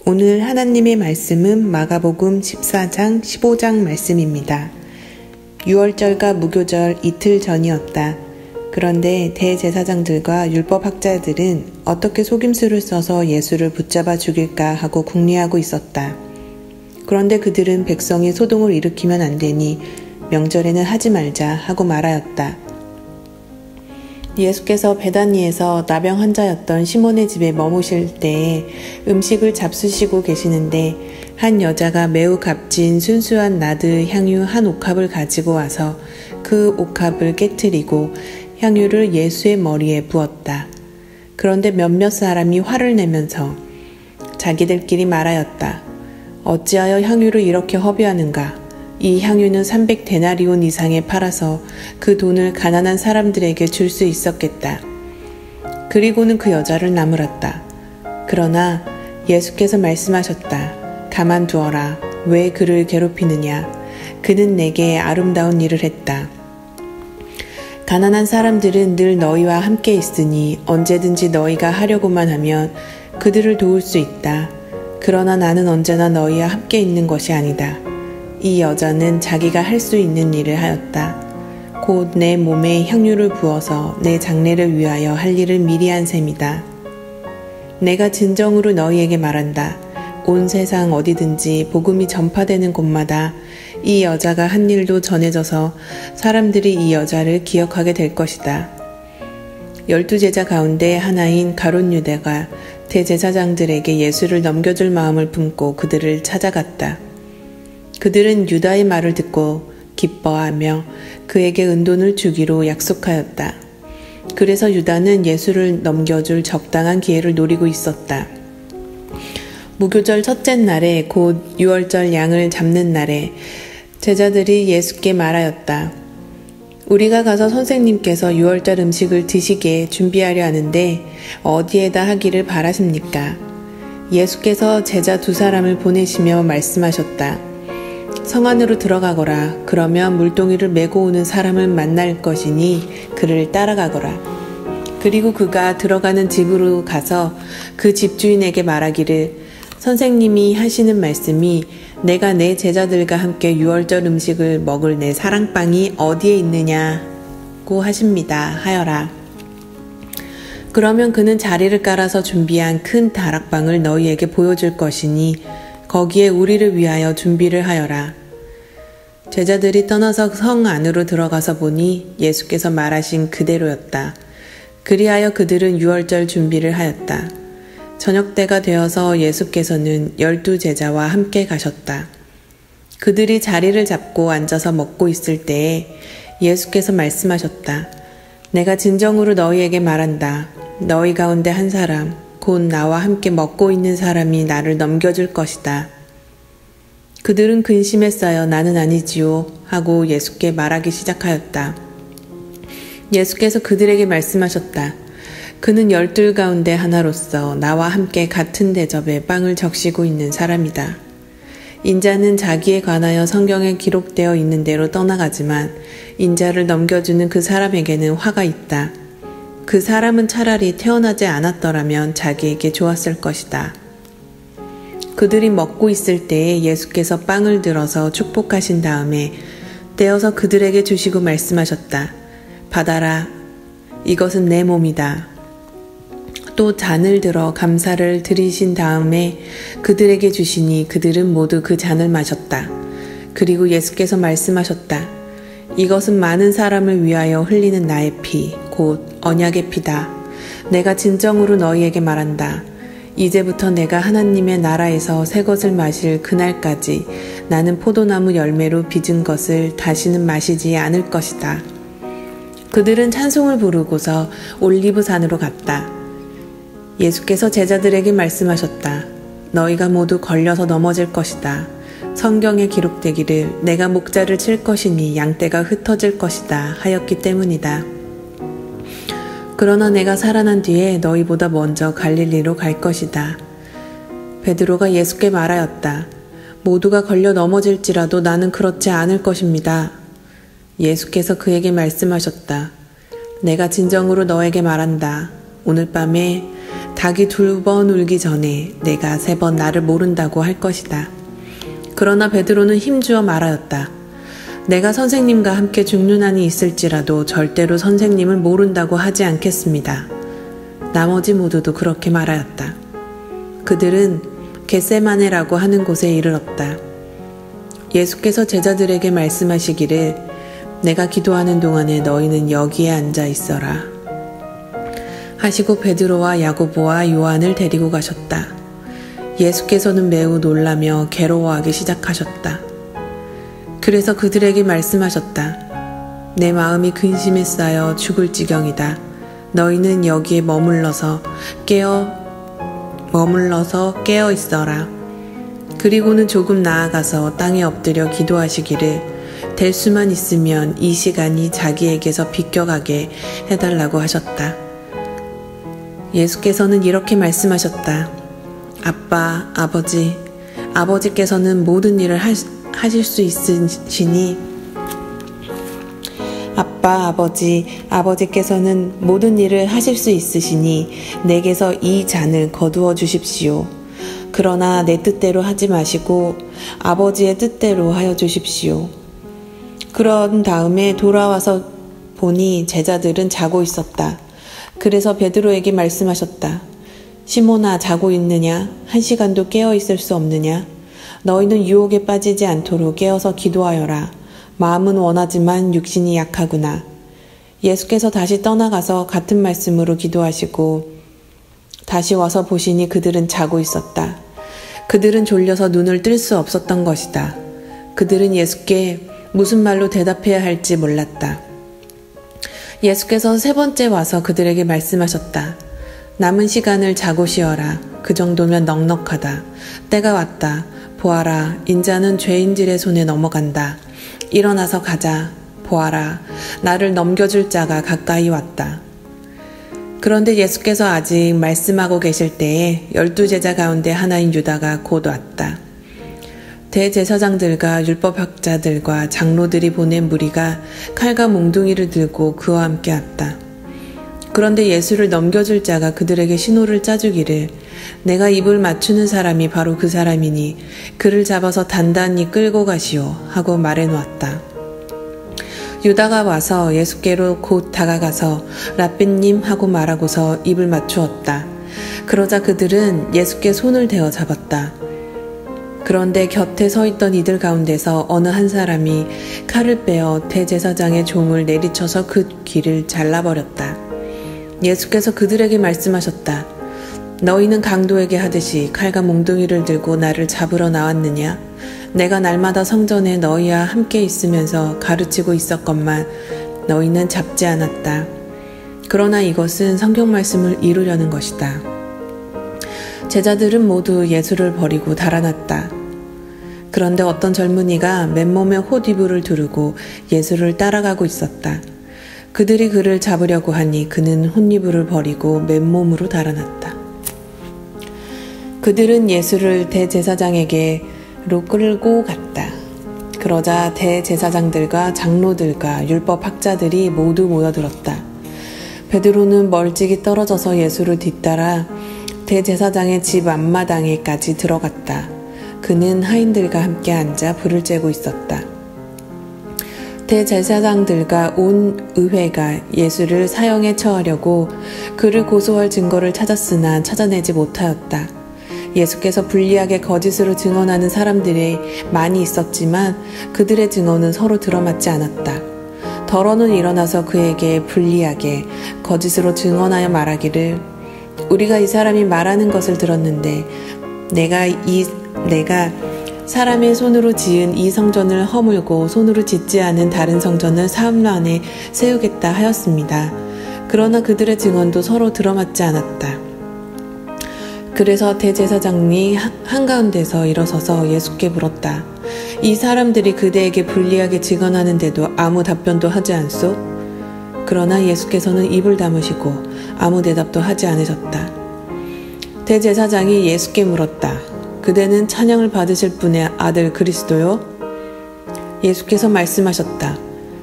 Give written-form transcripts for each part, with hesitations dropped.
오늘 하나님의 말씀은 마가복음 14장 15장 말씀입니다. 6월절과 무교절 이틀 전이었다. 그런데 대제사장들과 율법학자들은 어떻게 속임수를 써서 예수를 붙잡아 죽일까 하고 궁리하고 있었다. 그런데 그들은 백성이 소동을 일으키면 안 되니 명절에는 하지 말자 하고 말하였다. 예수께서 베다니에서 나병 환자였던 시몬의 집에 머무실 때에 음식을 잡수시고 계시는데 한 여자가 매우 값진 순수한 나드 향유 한 옥합을 가지고 와서 그 옥합을 깨트리고 향유를 예수의 머리에 부었다. 그런데 몇몇 사람이 화를 내면서 자기들끼리 말하였다. 어찌하여 향유를 이렇게 허비하는가? 이 향유는 300데나리온 이상에 팔아서 그 돈을 가난한 사람들에게 줄 수 있었겠다. 그리고는 그 여자를 나무랐다. 그러나 예수께서 말씀하셨다. 가만두어라. 왜 그를 괴롭히느냐? 그는 내게 아름다운 일을 했다. 가난한 사람들은 늘 너희와 함께 있으니 언제든지 너희가 하려고만 하면 그들을 도울 수 있다. 그러나 나는 언제나 너희와 함께 있는 것이 아니다. 이 여자는 자기가 할 수 있는 일을 하였다. 곧 내 몸에 향유를 부어서 내 장례를 위하여 할 일을 미리 한 셈이다. 내가 진정으로 너희에게 말한다. 온 세상 어디든지 복음이 전파되는 곳마다 이 여자가 한 일도 전해져서 사람들이 이 여자를 기억하게 될 것이다. 12제자 가운데 하나인 가룟 유다가 대제사장들에게 예수를 넘겨줄 마음을 품고 그들을 찾아갔다. 그들은 유다의 말을 듣고 기뻐하며 그에게 은돈을 주기로 약속하였다. 그래서 유다는 예수를 넘겨줄 적당한 기회를 노리고 있었다. 무교절 첫째 날에 곧 6월절 양을 잡는 날에 제자들이 예수께 말하였다. 우리가 가서 선생님께서 6월절 음식을 드시게 준비하려 하는데 어디에다 하기를 바라십니까? 예수께서 제자 2사람을 보내시며 말씀하셨다. 성 안으로 들어가거라. 그러면 물동이를 메고 오는 사람을 만날 것이니 그를 따라가거라. 그리고 그가 들어가는 집으로 가서 그 집주인에게 말하기를 선생님이 하시는 말씀이 내가 내 제자들과 함께 6월절 음식을 먹을 내 사랑방이 어디에 있느냐고 하십니다 하여라. 그러면 그는 자리를 깔아서 준비한 큰 다락방을 너희에게 보여줄 것이니 거기에 우리를 위하여 준비를 하여라. 제자들이 떠나서 성 안으로 들어가서 보니 예수께서 말하신 그대로였다. 그리하여 그들은 6월절 준비를 하였다. 저녁 때가 되어서 예수께서는 12제자와 함께 가셨다. 그들이 자리를 잡고 앉아서 먹고 있을 때에 예수께서 말씀하셨다. 내가 진정으로 너희에게 말한다. 너희 가운데 한 사람, 곧 나와 함께 먹고 있는 사람이 나를 넘겨줄 것이다. 그들은 근심에 쌓여 나는 아니지요 하고 예수께 말하기 시작하였다. 예수께서 그들에게 말씀하셨다. 그는 12 가운데 하나로서 나와 함께 같은 대접에 빵을 적시고 있는 사람이다. 인자는 자기에 관하여 성경에 기록되어 있는 대로 떠나가지만 인자를 넘겨주는 그 사람에게는 화가 있다. 그 사람은 차라리 태어나지 않았더라면 자기에게 좋았을 것이다. 그들이 먹고 있을 때에 예수께서 빵을 들어서 축복하신 다음에 떼어서 그들에게 주시고 말씀하셨다. 받아라. 이것은 내 몸이다. 또 잔을 들어 감사를 드리신 다음에 그들에게 주시니 그들은 모두 그 잔을 마셨다. 그리고 예수께서 말씀하셨다. 이것은 많은 사람을 위하여 흘리는 나의 피, 곧 언약의 피다. 내가 진정으로 너희에게 말한다. 이제부터 내가 하나님의 나라에서 새 것을 마실 그날까지 나는 포도나무 열매로 빚은 것을 다시는 마시지 않을 것이다. 그들은 찬송을 부르고서 올리브산으로 갔다. 예수께서 제자들에게 말씀하셨다. 너희가 모두 걸려서 넘어질 것이다. 성경에 기록되기를 내가 목자를 칠 것이니 양떼가 흩어질 것이다 하였기 때문이다. 그러나 내가 살아난 뒤에 너희보다 먼저 갈릴리로 갈 것이다. 베드로가 예수께 말하였다. 모두가 걸려 넘어질지라도 나는 그렇지 않을 것입니다. 예수께서 그에게 말씀하셨다. 내가 진정으로 너에게 말한다. 오늘 밤에 닭이 2번 울기 전에 내가 3번 나를 모른다고 할 것이다. 그러나 베드로는 힘주어 말하였다. 내가 선생님과 함께 죽는 한이 있을지라도 절대로 선생님을 모른다고 하지 않겠습니다. 나머지 모두도 그렇게 말하였다. 그들은 겟세마네라고 하는 곳에 이르렀다. 예수께서 제자들에게 말씀하시기를 내가 기도하는 동안에 너희는 여기에 앉아 있어라 하시고 베드로와 야고보와 요한을 데리고 가셨다. 예수께서는 매우 놀라며 괴로워하기 시작하셨다. 그래서 그들에게 말씀하셨다. 내 마음이 근심에 쌓여 죽을 지경이다. 너희는 여기에 머물러서 깨어 있어라. 그리고는 조금 나아가서 땅에 엎드려 기도하시기를 될 수만 있으면 이 시간이 자기에게서 비껴가게 해달라고 하셨다. 예수께서는 이렇게 말씀하셨다. 아빠, 아버지께서는 모든 일을 하실 수 있으시니 아버지께서는 모든 일을 하실 수 있으시니 내게서 이 잔을 거두어 주십시오. 그러나 내 뜻대로 하지 마시고 아버지의 뜻대로 하여 주십시오. 그런 다음에 돌아와서 보니 제자들은 자고 있었다. 그래서 베드로에게 말씀하셨다. 시몬아, 자고 있느냐? 1시간도 깨어 있을 수 없느냐? 너희는 유혹에 빠지지 않도록 깨어서 기도하여라. 마음은 원하지만 육신이 약하구나. 예수께서 다시 떠나가서 같은 말씀으로 기도하시고 다시 와서 보시니 그들은 자고 있었다. 그들은 졸려서 눈을 뜰 수 없었던 것이다. 그들은 예수께 무슨 말로 대답해야 할지 몰랐다. 예수께서 3번째 와서 그들에게 말씀하셨다. 남은 시간을 자고 쉬어라. 그 정도면 넉넉하다. 때가 왔다. 보아라, 인자는 죄인들의 손에 넘어간다. 일어나서 가자. 보아라, 나를 넘겨줄 자가 가까이 왔다. 그런데 예수께서 아직 말씀하고 계실 때에 12제자 가운데 하나인 유다가 곧 왔다. 대제사장들과 율법학자들과 장로들이 보낸 무리가 칼과 몽둥이를 들고 그와 함께 왔다. 그런데 예수를 넘겨줄 자가 그들에게 신호를 짜주기를 내가 입을 맞추는 사람이 바로 그 사람이니 그를 잡아서 단단히 끌고 가시오 하고 말해놓았다. 유다가 와서 예수께로 곧 다가가서 라삐님 하고 말하고서 입을 맞추었다. 그러자 그들은 예수께 손을 대어 잡았다. 그런데 곁에 서 있던 이들 가운데서 어느 한 사람이 칼을 빼어 대제사장의 종을 내리쳐서 그 귀를 잘라버렸다. 예수께서 그들에게 말씀하셨다. 너희는 강도에게 하듯이 칼과 몽둥이를 들고 나를 잡으러 나왔느냐? 내가 날마다 성전에 너희와 함께 있으면서 가르치고 있었건만 너희는 잡지 않았다. 그러나 이것은 성경 말씀을 이루려는 것이다. 제자들은 모두 예수를 버리고 달아났다. 그런데 어떤 젊은이가 맨몸에 홑이불을 두르고 예수를 따라가고 있었다. 그들이 그를 잡으려고 하니 그는 홑이불을 버리고 맨몸으로 달아났다. 그들은 예수를 대제사장에게로 끌고 갔다. 그러자 대제사장들과 장로들과 율법학자들이 모두 모여들었다. 베드로는 멀찍이 떨어져서 예수를 뒤따라 대제사장의 집 앞마당에까지 들어갔다. 그는 하인들과 함께 앉아 불을 쬐고 있었다. 대제사장들과 온 의회가 예수를 사형에 처하려고 그를 고소할 증거를 찾았으나 찾아내지 못하였다. 예수께서 불리하게 거짓으로 증언하는 사람들이 많이 있었지만 그들의 증언은 서로 들어맞지 않았다. 더러는 일어나서 그에게 불리하게 거짓으로 증언하여 말하기를 우리가 이 사람이 말하는 것을 들었는데 내가 사람의 손으로 지은 이 성전을 허물고 손으로 짓지 않은 다른 성전을 사흘 만에 세우겠다 하였습니다. 그러나 그들의 증언도 서로 들어맞지 않았다. 그래서 대제사장이 한가운데서 일어서서 예수께 물었다. 이 사람들이 그대에게 불리하게 증언하는데도 아무 답변도 하지 않소? 그러나 예수께서는 입을 다무시고 아무 대답도 하지 않으셨다. 대제사장이 예수께 물었다. 그대는 찬양을 받으실 분의 아들 그리스도요? 예수께서 말씀하셨다.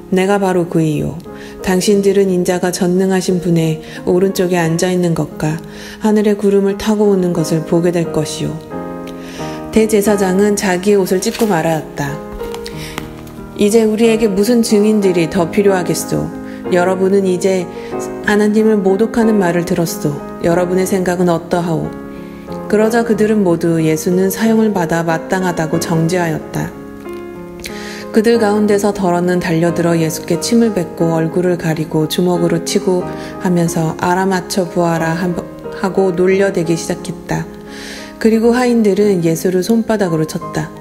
내가 바로 그이요. 당신들은 인자가 전능하신 분의 오른쪽에 앉아있는 것과 하늘의 구름을 타고 오는 것을 보게 될 것이요. 대제사장은 자기의 옷을 찢고 말하였다. 이제 우리에게 무슨 증인들이 더 필요하겠소? 여러분은 이제 하나님을 모독하는 말을 들었소. 여러분의 생각은 어떠하오? 그러자 그들은 모두 예수는 사형을 받아 마땅하다고 정죄하였다. 그들 가운데서 더러는 달려들어 예수께 침을 뱉고 얼굴을 가리고 주먹으로 치고 하면서 알아맞혀 부하라 하고 놀려대기 시작했다. 그리고 하인들은 예수를 손바닥으로 쳤다.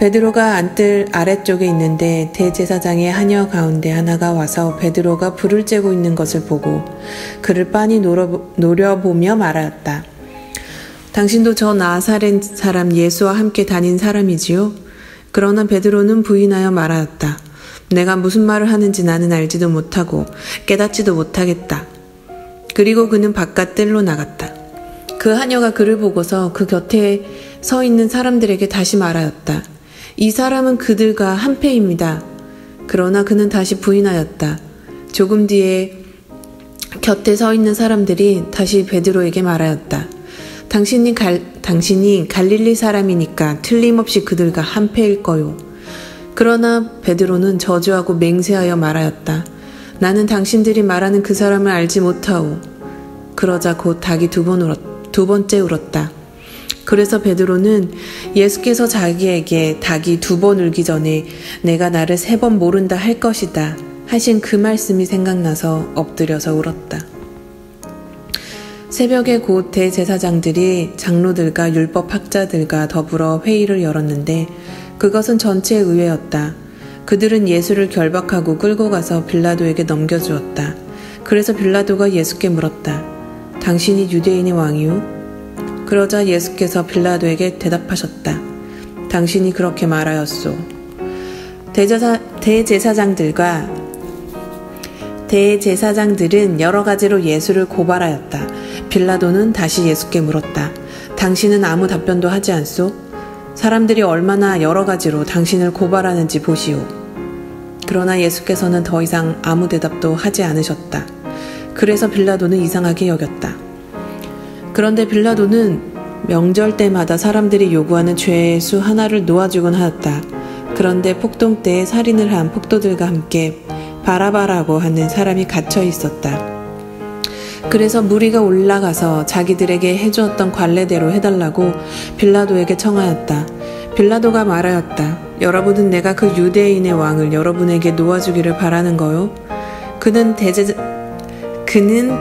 베드로가 안뜰 아래쪽에 있는데 대제사장의 하녀 가운데 하나가 와서 베드로가 불을 쬐고 있는 것을 보고 그를 빤히 노려보며 말하였다. 당신도 저 나사렛 사람 예수와 함께 다닌 사람이지요? 그러나 베드로는 부인하여 말하였다. 내가 무슨 말을 하는지 나는 알지도 못하고 깨닫지도 못하겠다. 그리고 그는 바깥 뜰로 나갔다. 그 하녀가 그를 보고서 그 곁에 서 있는 사람들에게 다시 말하였다. 이 사람은 그들과 한패입니다. 그러나 그는 다시 부인하였다. 조금 뒤에 곁에 서 있는 사람들이 다시 베드로에게 말하였다. 당신이 갈릴리 사람이니까 틀림없이 그들과 한패일 거요. 그러나 베드로는 저주하고 맹세하여 말하였다. 나는 당신들이 말하는 그 사람을 알지 못하오. 그러자 곧 닭이 두 번째 울었다. 그래서 베드로는 예수께서 자기에게 닭이 2번 울기 전에 내가 나를 3번 모른다 할 것이다 하신 그 말씀이 생각나서 엎드려서 울었다. 새벽에 곧 대제사장들이 장로들과 율법학자들과 더불어 회의를 열었는데 그것은 전체 의회였다. 그들은 예수를 결박하고 끌고 가서 빌라도에게 넘겨주었다. 그래서 빌라도가 예수께 물었다. 당신이 유대인의 왕이요? 그러자 예수께서 빌라도에게 대답하셨다. 당신이 그렇게 말하였소. 대제사장들은 여러 가지로 예수를 고발하였다. 빌라도는 다시 예수께 물었다. 당신은 아무 답변도 하지 않소? 사람들이 얼마나 여러 가지로 당신을 고발하는지 보시오. 그러나 예수께서는 더 이상 아무 대답도 하지 않으셨다. 그래서 빌라도는 이상하게 여겼다. 그런데 빌라도는 명절 때마다 사람들이 요구하는 죄수 하나를 놓아주곤 하였다. 그런데 폭동 때에 살인을 한 폭도들과 함께 바라바라고 하는 사람이 갇혀 있었다. 그래서 무리가 올라가서 자기들에게 해주었던 관례대로 해달라고 빌라도에게 청하였다. 빌라도가 말하였다. 여러분은 내가 그 유대인의 왕을 여러분에게 놓아주기를 바라는 거요? 그는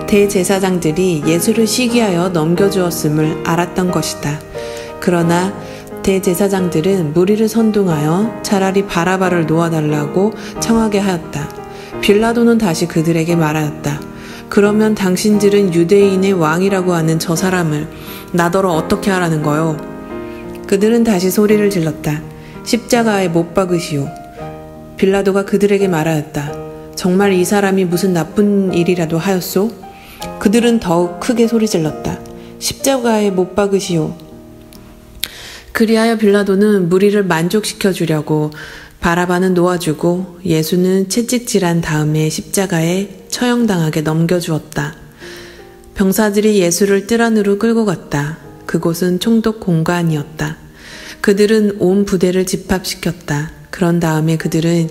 대제사장들이 예수를 시기하여 넘겨주었음을 알았던 것이다. 그러나 대제사장들은 무리를 선동하여 차라리 바라바를 놓아달라고 청하게 하였다. 빌라도는 다시 그들에게 말하였다. 그러면 당신들은 유대인의 왕이라고 하는 저 사람을 나더러 어떻게 하라는 거요? 그들은 다시 소리를 질렀다. 십자가에 못 박으시오. 빌라도가 그들에게 말하였다. 정말 이 사람이 무슨 나쁜 일이라도 하였소? 그들은 더욱 크게 소리질렀다. 십자가에 못 박으시오. 그리하여 빌라도는 무리를 만족시켜 주려고 바라바는 놓아주고 예수는 채찍질한 다음에 십자가에 처형당하게 넘겨주었다. 병사들이 예수를 뜰 안으로 끌고 갔다. 그곳은 총독 공간이었다. 그들은 온 부대를 집합시켰다. 그런 다음에 그들은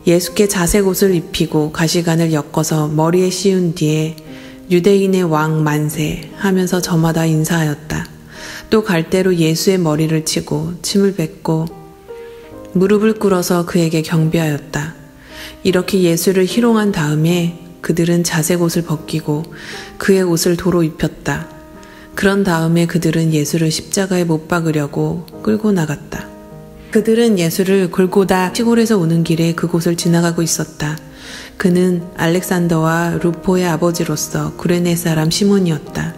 예수께 자색 옷을 입히고 가시관을 엮어서 머리에 씌운 뒤에 유대인의 왕 만세 하면서 저마다 인사하였다. 또 갈대로 예수의 머리를 치고 침을 뱉고 무릎을 꿇어서 그에게 경배하였다. 이렇게 예수를 희롱한 다음에 그들은 자색 옷을 벗기고 그의 옷을 도로 입혔다. 그런 다음에 그들은 예수를 십자가에 못 박으려고 끌고 나갔다. 그들은 예수를 골고다 시골에서 오는 길에 그곳을 지나가고 있었다. 그는 알렉산더와 루포의 아버지로서 구레네 사람 시몬이었다.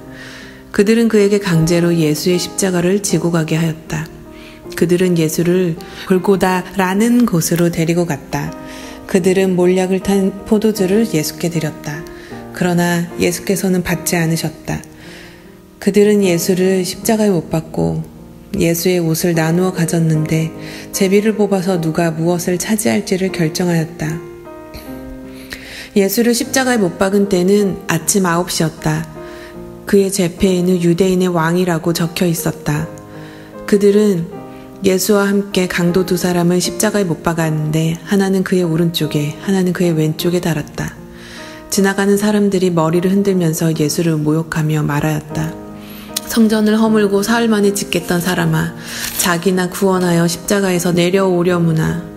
그들은 그에게 강제로 예수의 십자가를 지고 가게 하였다. 그들은 예수를 골고다라는 곳으로 데리고 갔다. 그들은 몰약을 탄 포도주를 예수께 드렸다. 그러나 예수께서는 받지 않으셨다. 그들은 예수를 십자가에 못 박고 예수의 옷을 나누어 가졌는데 제비를 뽑아서 누가 무엇을 차지할지를 결정하였다. 예수를 십자가에 못 박은 때는 아침 9시였다. 그의 제패에는 유대인의 왕이라고 적혀 있었다. 그들은 예수와 함께 강도 두 사람을 십자가에 못 박았는데 하나는 그의 오른쪽에, 하나는 그의 왼쪽에 달았다. 지나가는 사람들이 머리를 흔들면서 예수를 모욕하며 말하였다. 성전을 허물고 사흘 만에 짓겠던 사람아, 자기나 구원하여 십자가에서 내려오려무나.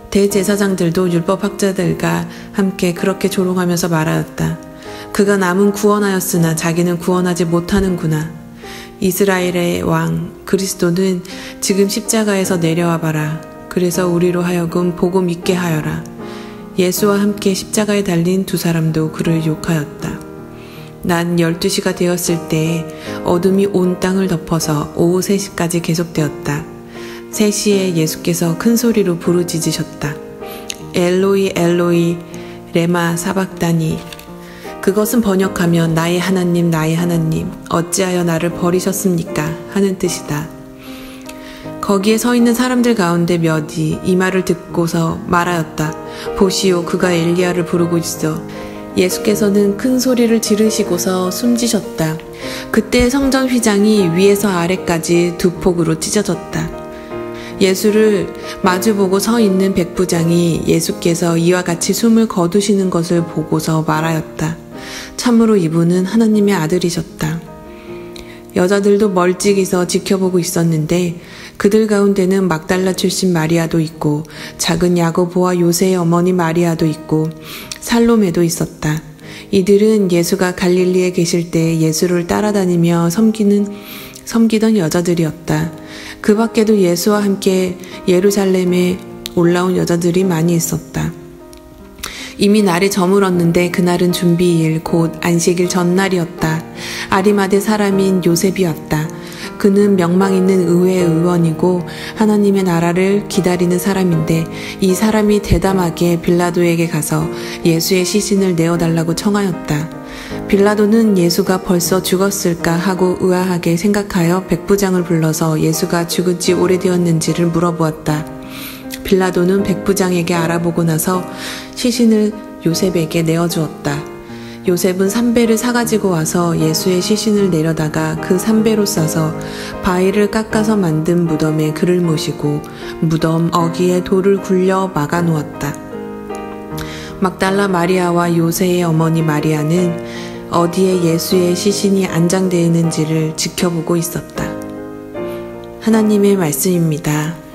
대제사장들도 율법학자들과 함께 그렇게 조롱하면서 말하였다. 그가 남은 구원하였으나 자기는 구원하지 못하는구나. 이스라엘의 왕 그리스도는 지금 십자가에서 내려와 봐라. 그래서 우리로 하여금 보고 믿게 하여라. 예수와 함께 십자가에 달린 두 사람도 그를 욕하였다. 난 12시가 되었을 때 어둠이 온 땅을 덮어서 오후 3시까지 계속되었다. 3시에 예수께서 큰 소리로 부르짖으셨다. 엘로이 엘로이 레마 사박다니. 그것은 번역하면 나의 하나님 나의 하나님 어찌하여 나를 버리셨습니까? 하는 뜻이다. 거기에 서 있는 사람들 가운데 몇이 이 말을 듣고서 말하였다. 보시오, 그가 엘리야를 부르고 있어. 예수께서는 큰 소리를 지르시고서 숨지셨다. 그때 성전 휘장이 위에서 아래까지 두 폭으로 찢어졌다. 예수를 마주보고 서 있는 백부장이 예수께서 이와 같이 숨을 거두시는 것을 보고서 말하였다. 참으로 이분은 하나님의 아들이셨다. 여자들도 멀찍이서 지켜보고 있었는데 그들 가운데는 막달라 출신 마리아도 있고 작은 야고보와 요새의 어머니 마리아도 있고 살로메도 있었다. 이들은 예수가 갈릴리에 계실 때 예수를 따라다니며 섬기던 여자들이었다. 그 밖에도 예수와 함께 예루살렘에 올라온 여자들이 많이 있었다. 이미 날이 저물었는데 그날은 준비일 곧 안식일 전날이었다. 아리마대 사람인 요셉이었다. 그는 명망 있는 의회 의원이고 하나님의 나라를 기다리는 사람인데 이 사람이 대담하게 빌라도에게 가서 예수의 시신을 내어달라고 청하였다. 빌라도는 예수가 벌써 죽었을까 하고 의아하게 생각하여 백부장을 불러서 예수가 죽은 지 오래되었는지를 물어보았다. 빌라도는 백부장에게 알아보고 나서 시신을 요셉에게 내어주었다. 요셉은 삼배를 사가지고 와서 예수의 시신을 내려다가 그 삼배로 싸서 바위를 깎아서 만든 무덤에 그를 모시고 무덤 어귀에 돌을 굴려 막아 놓았다. 막달라 마리아와 요새의 어머니 마리아는 어디에 예수의 시신이 안장되어 있는지를 지켜보고 있었다. 하나님의 말씀입니다.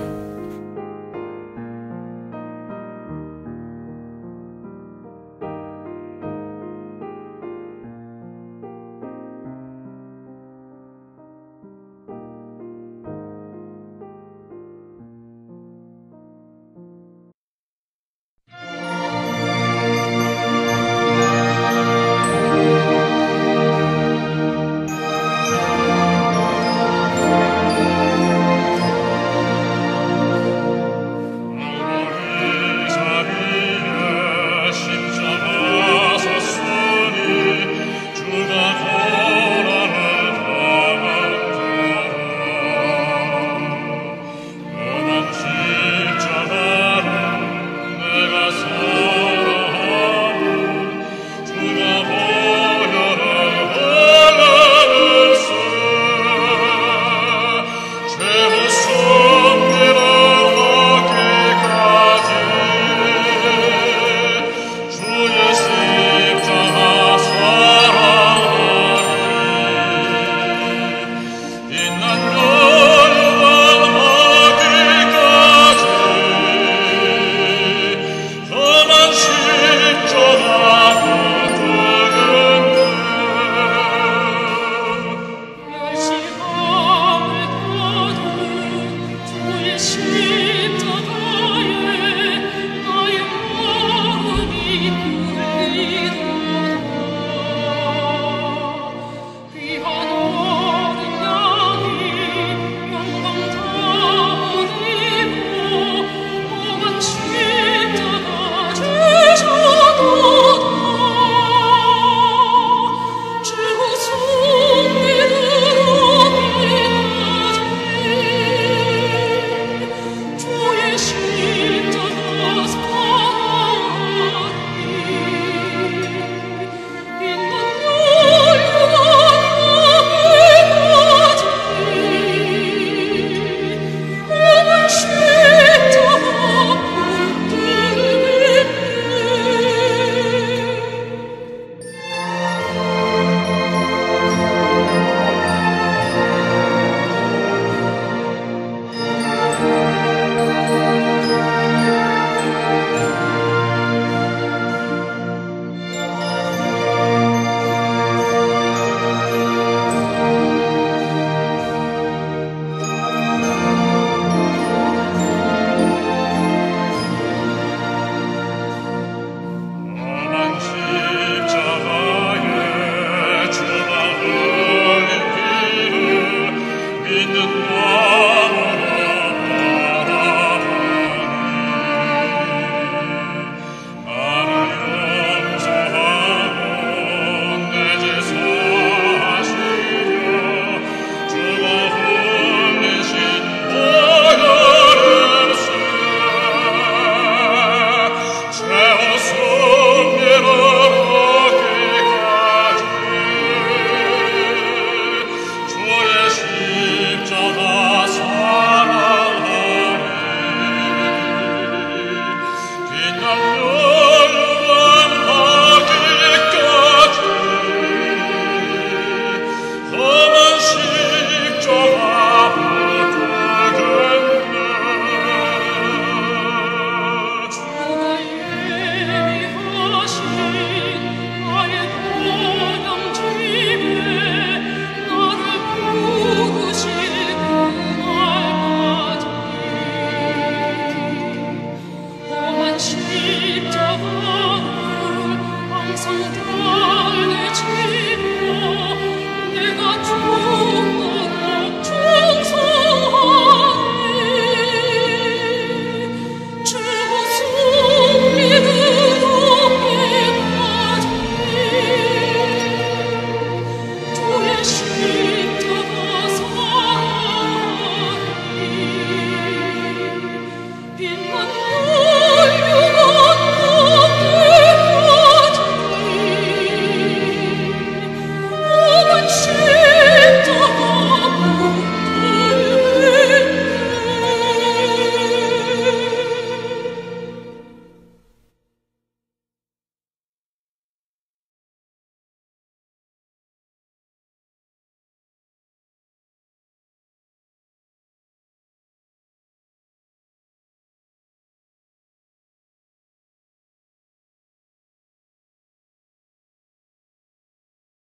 십자가를 항상